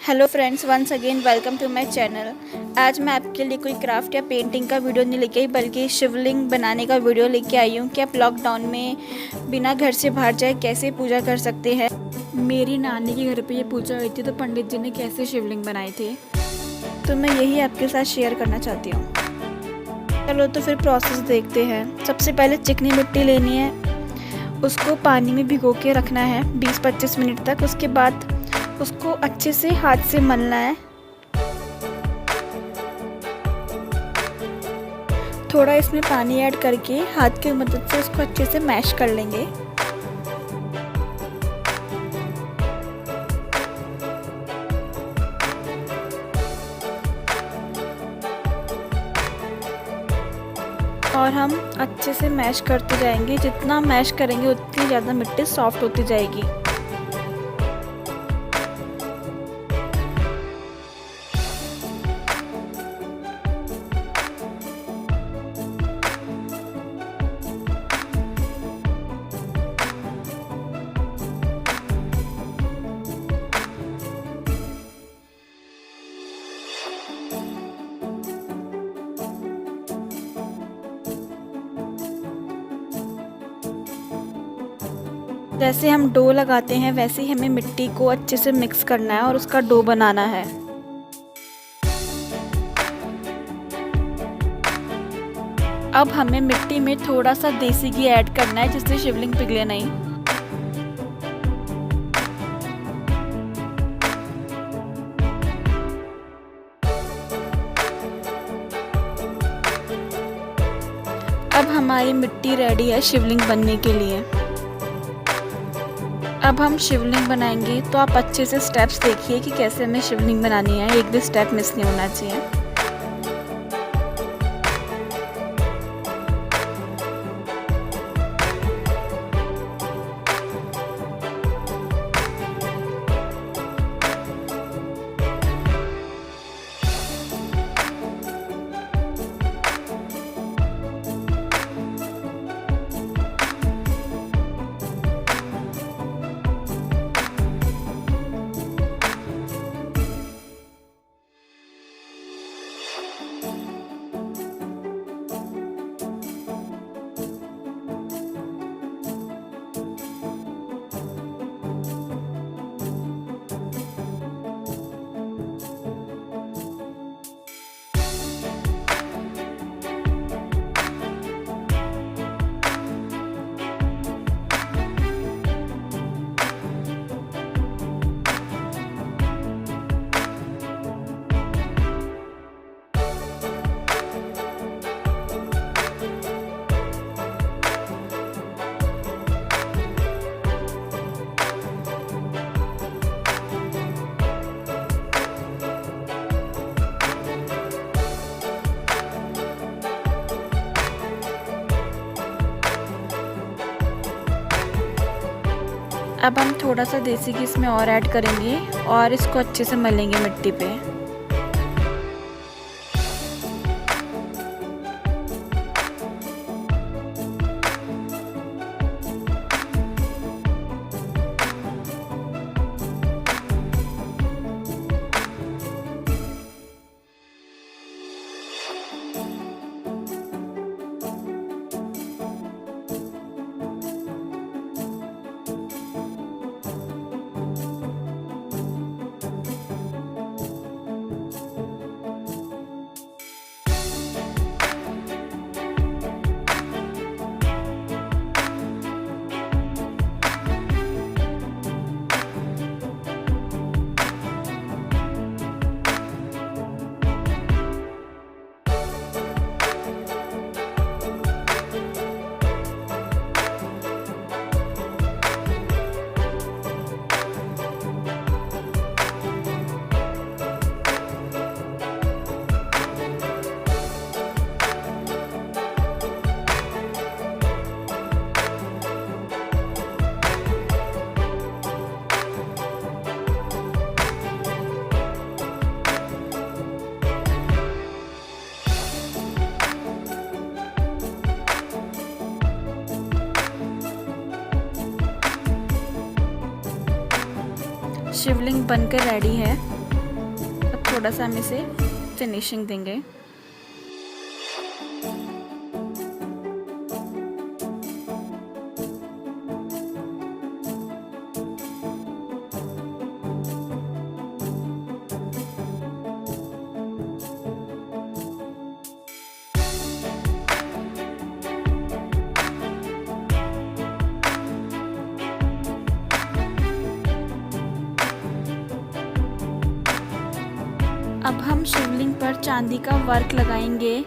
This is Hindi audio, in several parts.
Hello friends, once again welcome to my channel. आज मैं आपके लिए कोई क्राफ्ट या पेंटिंग का वीडियो नहीं लेके आई, बल्कि शिवलिंग बनाने का वीडियो लेके आई हूँ कि आप लॉकडाउन में बिना घर से बाहर जाए कैसे पूजा कर सकते हैं। मेरी नानी के घर पे ये पूजा हुई थी, तो पंडित जी ने कैसे शिवलिंग बनाए थे, तो मैं यही आपके साथ शेयर करना चाहती हूँ। चलो तो फिर प्रोसेस देखते हैं। सबसे पहले चिकनी मिट्टी लेनी है, उसको पानी में भिगो के रखना है 20-25 मिनट तक। उसके बाद उसको अच्छे से हाथ से मलना है। थोड़ा इसमें पानी ऐड करके हाथ की मदद से उसको अच्छे से मैश कर लेंगे। और हम अच्छे से मैश करते जाएंगे। जितना मैश करेंगे उतनी ज़्यादा मिट्टी सॉफ्ट होती जाएगी। जैसे हम डो लगाते हैं वैसे ही हमें मिट्टी को अच्छे से मिक्स करना है और उसका डो बनाना है। अब हमें मिट्टी में थोड़ा सा देसी घी ऐड करना है, जिससे शिवलिंग पिघले नहीं। अब हमारी मिट्टी रेडी है शिवलिंग बनने के लिए। अब हम शिवलिंग बनाएंगे, तो आप अच्छे से स्टेप्स देखिए कि कैसे हमें शिवलिंग बनानी है। एक भी स्टेप मिस नहीं होना चाहिए। अब हम थोड़ा सा देसी घी इसमें और ऐड करेंगे और इसको अच्छे से मलेंगे मिट्टी पे। शिवलिंग बनकर रेडी है। थोड़ा सा हम इसे फिनिशिंग देंगे। अब हम शिवलिंग पर चांदी का वर्क लगाएंगे।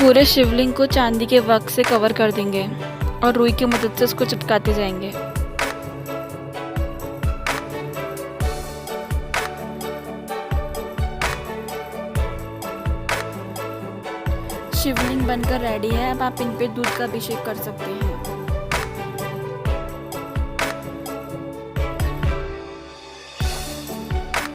पूरे शिवलिंग को चांदी के वर्क से कवर कर देंगे और रुई की मदद से उसको चिपकाते जाएंगे। शिवलिंग बनकर रेडी है। अब आप इन पे दूध का अभिषेक कर सकते हैं।